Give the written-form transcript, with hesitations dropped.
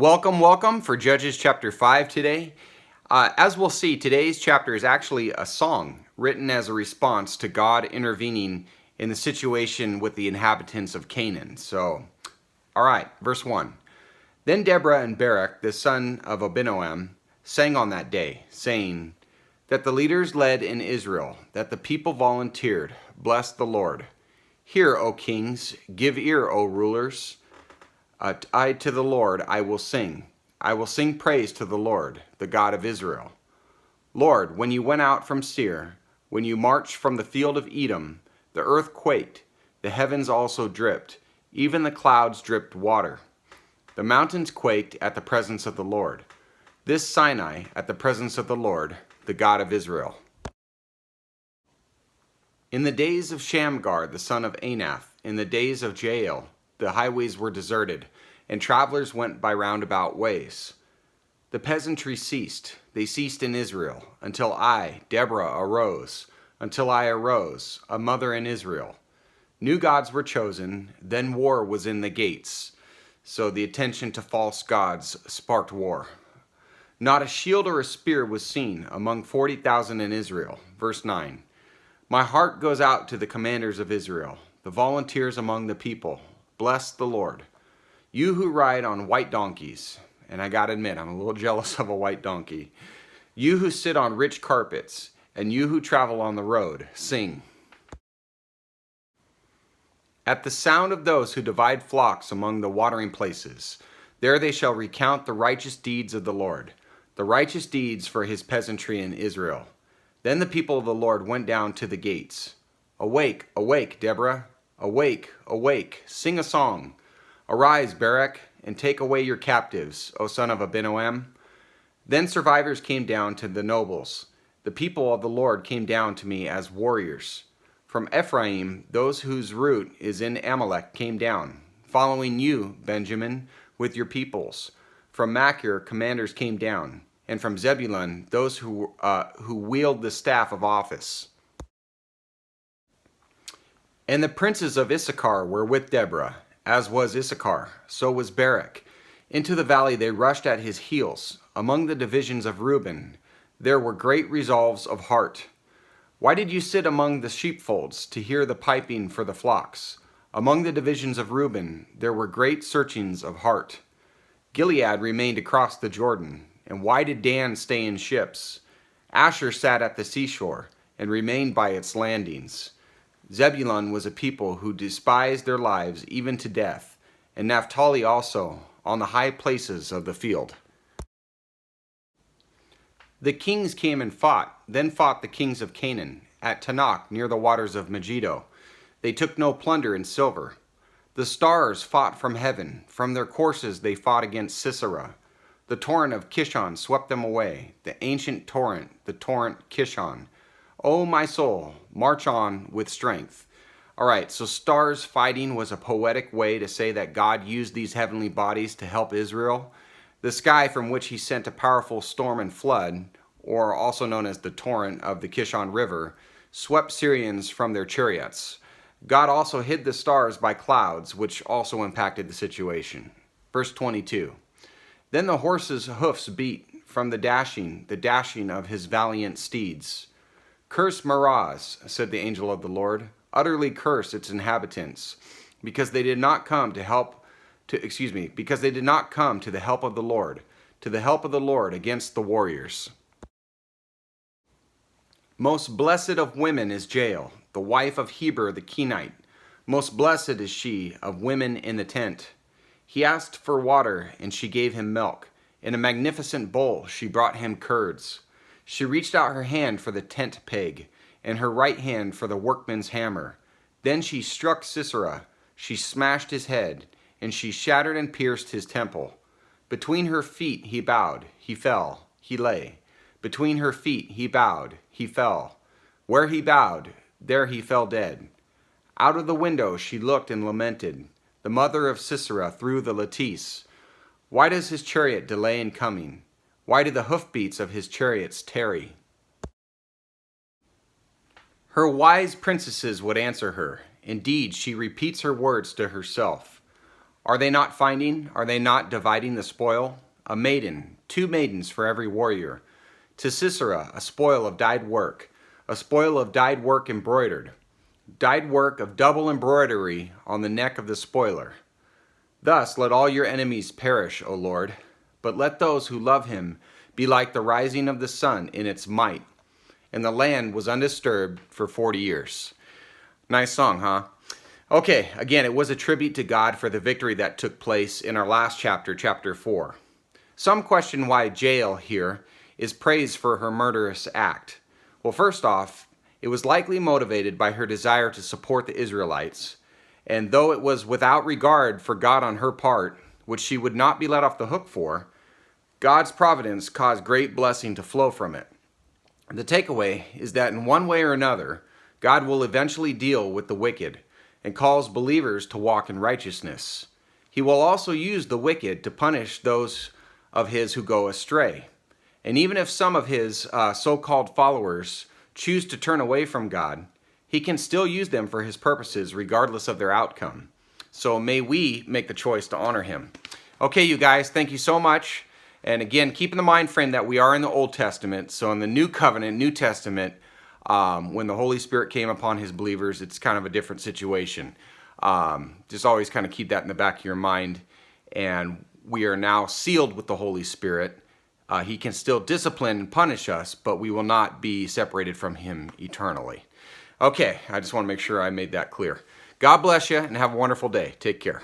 Welcome for Judges chapter 5 today. As we'll see, today's chapter is actually a song written as a response to God intervening in the situation with the inhabitants of Canaan. So, all right, verse 1. Then Deborah and Barak, the son of Abinoam, sang on that day, saying, that the leaders led in Israel, that the people volunteered, bless the Lord. Hear, O kings, give ear, O rulers. I to the Lord I will sing. I will sing praise to the Lord, the God of Israel. Lord, when you went out from Seir, when you marched from the field of Edom, the earth quaked, the heavens also dripped, even the clouds dripped water. The mountains quaked at the presence of the Lord. This Sinai at the presence of the Lord, the God of Israel. In the days of Shamgar, the son of Anath, in the days of Jael, the highways were deserted, and travelers went by roundabout ways. The peasantry ceased. They ceased in Israel, until I, Deborah, arose, until I arose, a mother in Israel. New gods were chosen, then war was in the gates. So the attention to false gods sparked war. Not a shield or a spear was seen among 40,000 in Israel. Verse 9. My heart goes out to the commanders of Israel, the volunteers among the people. Bless the Lord. You who ride on white donkeys, and I gotta admit, I'm a little jealous of a white donkey. You who sit on rich carpets, and you who travel on the road, sing. At the sound of those who divide flocks among the watering places, there they shall recount the righteous deeds of the Lord, the righteous deeds for his peasantry in Israel. Then the people of the Lord went down to the gates. Awake, awake, Deborah. Awake, awake, sing a song. Arise, Barak, and take away your captives, O son of Abinoam. Then survivors came down to the nobles. The people of the Lord came down to me as warriors. From Ephraim, those whose root is in Amalek came down, following you, Benjamin, with your peoples. From Machir, commanders came down, and from Zebulun, those who wield the staff of office. And the princes of Issachar were with Deborah, as was Issachar, so was Barak. Into the valley they rushed at his heels. Among the divisions of Reuben, there were great resolves of heart. Why did you sit among the sheepfolds to hear the piping for the flocks? Among the divisions of Reuben, there were great searchings of heart. Gilead remained across the Jordan. And why did Dan stay in ships? Asher sat at the seashore and remained by its landings. Zebulun was a people who despised their lives even to death, and Naphtali also, on the high places of the field. The kings came and then fought the kings of Canaan, at Tanakh near the waters of Megiddo. They took no plunder in silver. The stars fought from heaven, from their courses they fought against Sisera. The torrent of Kishon swept them away, the ancient torrent, the torrent Kishon. O my soul, march on with strength. All right, so stars fighting was a poetic way to say that God used these heavenly bodies to help Israel. The sky from which he sent a powerful storm and flood, or also known as the torrent of the Kishon River, swept Syrians from their chariots. God also hid the stars by clouds, which also impacted the situation. Verse 22. Then the horses' hoofs beat from the dashing of his valiant steeds. Curse Meroz, said the angel of the Lord, utterly curse its inhabitants, because they did not come to the help of the Lord against the warriors. Most blessed of women is Jael, the wife of Heber the Kenite. Most blessed is she of women in the tent. He asked for water, and she gave him milk. In a magnificent bowl she brought him curds. She reached out her hand for the tent peg, and her right hand for the workman's hammer. Then she struck Sisera. She smashed his head, and she shattered and pierced his temple. Between her feet he bowed, he fell, he lay. Between her feet he bowed, he fell. Where he bowed, there he fell dead. Out of the window she looked and lamented, the mother of Sisera through the lattice. Why does his chariot delay in coming? Why do the hoofbeats of his chariots tarry? Her wise princesses would answer her. Indeed, she repeats her words to herself. Are they not finding? Are they not dividing the spoil? A maiden, 2 maidens for every warrior. To Sisera, a spoil of dyed work, a spoil of dyed work embroidered, dyed work of double embroidery on the neck of the spoiler. Thus let all your enemies perish, O Lord, but let those who love him be like the rising of the sun in its might. And the land was undisturbed for 40 years. Nice song, huh? Okay, again, it was a tribute to God for the victory that took place in our last chapter, chapter 4. Some question why Jael here is praised for her murderous act. Well, first off, it was likely motivated by her desire to support the Israelites, and though it was without regard for God on her part, which she would not be let off the hook for, God's providence caused great blessing to flow from it. The takeaway is that in one way or another, God will eventually deal with the wicked and calls believers to walk in righteousness. He will also use the wicked to punish those of his who go astray. And even if some of his so-called followers choose to turn away from God, he can still use them for his purposes regardless of their outcome. So may we make the choice to honor him. Okay, you guys, thank you so much. And again, keep in the mind frame that we are in the Old Testament. So in the New Covenant, New Testament, when the Holy Spirit came upon his believers, it's kind of a different situation. Just always kind of keep that in the back of your mind. And we are now sealed with the Holy Spirit. He can still discipline and punish us, but we will not be separated from him eternally. Okay, I just want to make sure I made that clear. God bless you and have a wonderful day. Take care.